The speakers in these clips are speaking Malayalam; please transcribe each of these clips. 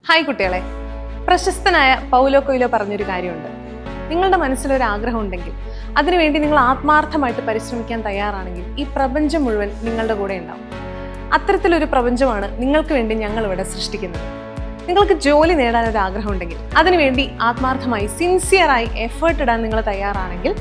ഹായ് കുട്ടികളെ, പ്രശസ്തനായ പൗലോ കൊയ്ലോ പറഞ്ഞൊരു കാര്യമുണ്ട്. നിങ്ങളുടെ മനസ്സിലൊരു ആഗ്രഹം ഉണ്ടെങ്കിൽ അതിനുവേണ്ടി നിങ്ങൾ ആത്മാർത്ഥമായിട്ട് പരിശ്രമിക്കാൻ തയ്യാറാണെങ്കിൽ ഈ പ്രപഞ്ചം മുഴുവൻ നിങ്ങളുടെ കൂടെ ഉണ്ടാവും. അത്തരത്തിലൊരു പ്രപഞ്ചമാണ് നിങ്ങൾക്ക് വേണ്ടി ഞങ്ങൾ ഇവിടെ സൃഷ്ടിക്കുന്നത്. നിങ്ങൾക്ക് ജോലി നേടാൻ ഒരു ആഗ്രഹം ഉണ്ടെങ്കിൽ അതിനുവേണ്ടി ആത്മാർത്ഥമായി സിൻസിയറായി എഫേർട്ട് ഇടാൻ നിങ്ങൾ തയ്യാറാണെങ്കിൽ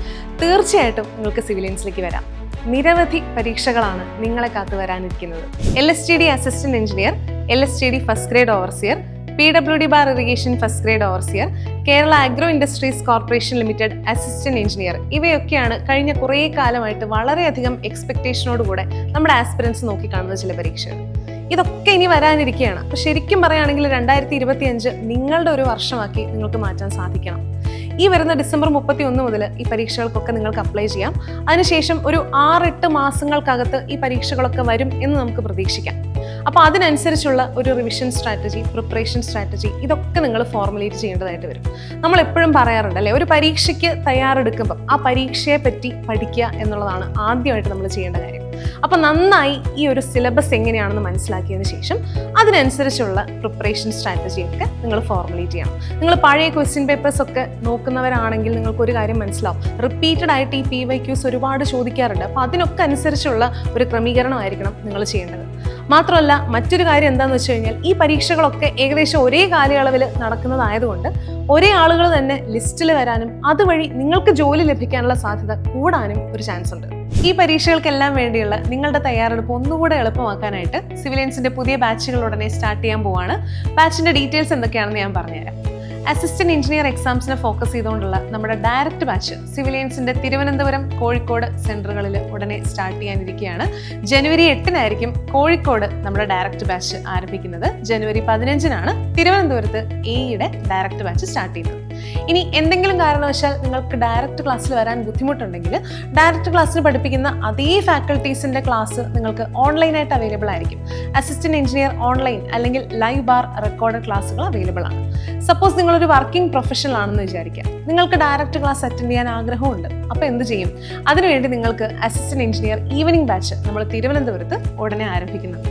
തീർച്ചയായിട്ടും നിങ്ങൾക്ക് സിവിലിയൻസിലേക്ക് വരാം. നിരവധി പരീക്ഷകളാണ് നിങ്ങളെ കാത്തു വരാനിരിക്കുന്നത്. LSTD assistant engineer, LSTD first grade overseer, PWD bar irrigation first grade overseer, Kerala agro industries corporation limited assistant engineer, ഇവയൊക്കെയാണ് കഴിഞ്ഞ കുറേ കാലമായിട്ട് വളരെയധികം എക്സ്പെക്ടേഷനോടുകൂടെ നമ്മുടെ ആസ്പിറൻസ് നോക്കിക്കാണുന്ന ചില പരീക്ഷകൾ. ഇതൊക്കെ ഇനി വരാനിരിക്കുകയാണ്. അപ്പോൾ ശരിക്കും പറയുകയാണെങ്കിൽ 2025 നിങ്ങളുടെ ഒരു വർഷമാക്കി നിങ്ങൾക്ക് മാറ്റാൻ സാധിക്കണം. ഈ വരുന്ന ഡിസംബർ 31 മുതൽ ഈ പരീക്ഷകൾക്കൊക്കെ നിങ്ങൾക്ക് അപ്ലൈ ചെയ്യാം. അതിനുശേഷം ഒരു 6-8 മാസങ്ങൾക്കകത്ത് ഈ പരീക്ഷകളൊക്കെ വരും എന്ന് നമുക്ക് പ്രതീക്ഷിക്കാം. അപ്പോൾ അതിനനുസരിച്ചുള്ള ഒരു റിവിഷൻ സ്ട്രാറ്റജി, പ്രിപ്പറേഷൻ സ്ട്രാറ്റജി, ഇതൊക്കെ നിങ്ങൾ ഫോർമുലേറ്റ് ചെയ്യേണ്ടതായിട്ട് വരും. നമ്മൾ എപ്പോഴും പറയാറുണ്ട് അല്ലേ, ഒരു പരീക്ഷയ്ക്ക് തയ്യാറെടുക്കുമ്പോൾ ആ പരീക്ഷയെ പറ്റി പഠിക്കുക എന്നുള്ളതാണ് ആദ്യമായിട്ട് നമ്മൾ ചെയ്യേണ്ട കാര്യം. അപ്പോൾ നന്നായി ഈ ഒരു സിലബസ് എങ്ങനെയാണെന്ന് മനസ്സിലാക്കിയതിന് ശേഷം അതിനനുസരിച്ചുള്ള പ്രിപ്പറേഷൻ സ്ട്രാറ്റജിയൊക്കെ നിങ്ങൾ ഫോർമുലേറ്റ് ചെയ്യണം. നിങ്ങൾ പഴയ ക്വസ്റ്റ്യൻ പേപ്പേഴ്സ് ഒക്കെ നോക്കുന്നവരാണെങ്കിൽ നിങ്ങൾക്ക് ഒരു കാര്യം മനസ്സിലാവും. റിപ്പീറ്റഡ് ആയിട്ട് ഈ PYQs ഒരുപാട് ചോദിക്കാറുണ്ട്. അപ്പോൾ അതിനൊക്കെ അനുസരിച്ചുള്ള ഒരു ക്രമീകരണമായിരിക്കണം നിങ്ങൾ ചെയ്യേണ്ടത്. മാത്രമല്ല മറ്റൊരു കാര്യം എന്താണെന്ന് വെച്ച് കഴിഞ്ഞാൽ ഈ പരീക്ഷകളൊക്കെ ഏകദേശം ഒരേ കാലയളവിൽ നടക്കുന്നതായതുകൊണ്ട് ഒരേ ആളുകൾ തന്നെ ലിസ്റ്റിൽ വരാനും അതുവഴി നിങ്ങൾക്ക് ജോലി ലഭിക്കാനുള്ള സാധ്യത കൂടാനും ഒരു ചാൻസ് ഉണ്ട്. ഈ പരീക്ഷകൾക്കെല്ലാം വേണ്ടിയുള്ള നിങ്ങളുടെ തയ്യാറെടുപ്പ് ഒന്നുകൂടെ എളുപ്പമാക്കാനായിട്ട് സിവിലിയൻസിന്റെ പുതിയ ബാച്ചുകൾ ഉടനെ സ്റ്റാർട്ട് ചെയ്യാൻ പോവാണ്. ബാച്ചിന്റെ ഡീറ്റെയിൽസ് എന്തൊക്കെയാണെന്ന് ഞാൻ പറഞ്ഞുതരാം. അസിസ്റ്റന്റ് എഞ്ചിനീയർ എക്സാംസിനെ ഫോക്കസ് ചെയ്തുകൊണ്ടുള്ള നമ്മുടെ ഡയറക്റ്റ് ബാച്ച് സിവിലിയൻസിന്റെ തിരുവനന്തപുരം, കോഴിക്കോട് സെന്ററുകളിൽ ഉടനെ സ്റ്റാർട്ട് ചെയ്യാനിരിക്കുകയാണ്. ജനുവരി 8-നായിരിക്കും കോഴിക്കോട് നമ്മുടെ ഡയറക്റ്റ് ബാച്ച് ആരംഭിക്കുന്നത്. ജനുവരി 15-നാണ് തിരുവനന്തപുരത്ത് AEയുടെ ഡയറക്റ്റ് ബാച്ച് സ്റ്റാർട്ട് ചെയ്യുന്നത്. ഇനി എന്തെങ്കിലും കാരണവശാൽ നിങ്ങൾക്ക് ഡയറക്റ്റ് ക്ലാസ്സിൽ വരാൻ ബുദ്ധിമുട്ടുണ്ടെങ്കിൽ ഡയറക്റ്റ് ക്ലാസ്സിൽ പഠിപ്പിക്കുന്ന അതേ ഫാക്കൽറ്റീസിന്റെ ക്ലാസ് നിങ്ങൾക്ക് ഓൺലൈനായിട്ട് അവൈലബിൾ ആയിരിക്കും. അസിസ്റ്റന്റ് എഞ്ചിനീയർ ഓൺലൈൻ അല്ലെങ്കിൽ ലൈവ് ബാർ റെക്കോർഡ് ക്ലാസ്സുകൾ അവൈലബിൾ ആണ്. സപ്പോസ് നിങ്ങളൊരു വർക്കിംഗ് പ്രൊഫഷണൽ ആണെന്ന് വിചാരിക്കുക, നിങ്ങൾക്ക് ഡയറക്റ്റ് ക്ലാസ് അറ്റൻഡ് ചെയ്യാൻ ആഗ്രഹമുണ്ട്. അപ്പോൾ എന്ത് ചെയ്യും? അതിനുവേണ്ടി നിങ്ങൾക്ക് അസിസ്റ്റന്റ് എഞ്ചിനീയർ ഈവനിംഗ് ബാച്ച് നമ്മൾ തിരുവനന്തപുരത്ത് ഉടനെ ആരംഭിക്കുന്നുണ്ട്.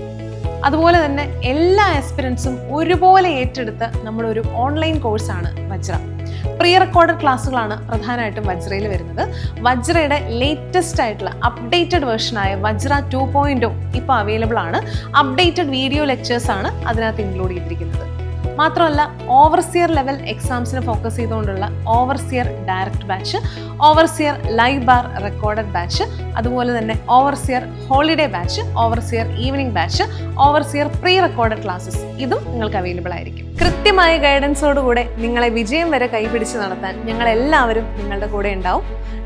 അതുപോലെ തന്നെ എല്ലാ ആസ്പിരൻസും ഒരുപോലെ ഏറ്റെടുത്ത നമ്മുടെ ഒരു ഓൺലൈൻ കോഴ്സാണ് വജ്ര. പ്രീ റെക്കോർഡഡ് ക്ലാസ്സുകളാണ് പ്രധാനമായിട്ടും വജ്രയിൽ വരുന്നത്. വജ്രയുടെ ലേറ്റസ്റ്റ് ആയിട്ടുള്ള അപ്ഡേറ്റഡ് വേർഷനായ വജ്ര 2.0 ഇപ്പോൾ അവൈലബിൾ ആണ്. അപ്ഡേറ്റഡ് വീഡിയോ ലെക്ചേഴ്സ് ആണ് അതിനകത്ത് ഇൻക്ലൂഡ് ചെയ്തിരിക്കുന്നത്. മാത്രമല്ല ഓവർസിയർ ലെവൽ എക്സാംസിനെ ഫോക്കസ് ചെയ്തുകൊണ്ടുള്ള overseer direct batch, overseer live bar recorded batch, അതുപോലെ തന്നെ overseer holiday batch, overseer evening batch, overseer pre recorded classes, ഇതും നിങ്ങൾക്ക് അവൈലബിൾ ആയിരിക്കും. കൃത്യമായ ഗൈഡൻസോടുകൂടെ നിങ്ങളെ വിജയം വരെ കൈപിടിച്ച് നടത്താൻ ഞങ്ങൾ എല്ലാവരും നിങ്ങളുടെ കൂടെ ഉണ്ടാവും.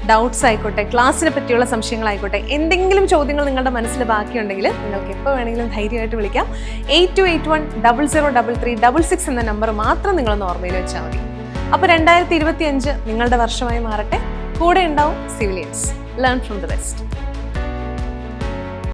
ഡൗട്ട്സ് ആയിക്കോട്ടെ, ക്ലാസ്സിനെ പറ്റിയുള്ള സംശയങ്ങളായിക്കോട്ടെ, എന്തെങ്കിലും ചോദ്യങ്ങൾ നിങ്ങളുടെ മനസ്സിൽ ബാക്കിയുണ്ടെങ്കിൽ നിങ്ങൾക്ക് എപ്പോൾ വേണമെങ്കിലും ധൈര്യമായിട്ട് വിളിക്കാം. 8281003366 എന്ന നമ്പർ മാത്രം നിങ്ങളൊന്ന് ഓർമ്മയിൽ വെച്ചാൽ മതി. അപ്പോൾ 2025 നിങ്ങളുടെ വർഷമായി മാറട്ടെ. കൂടെ ഉണ്ടാവും civilians. Learn from the best.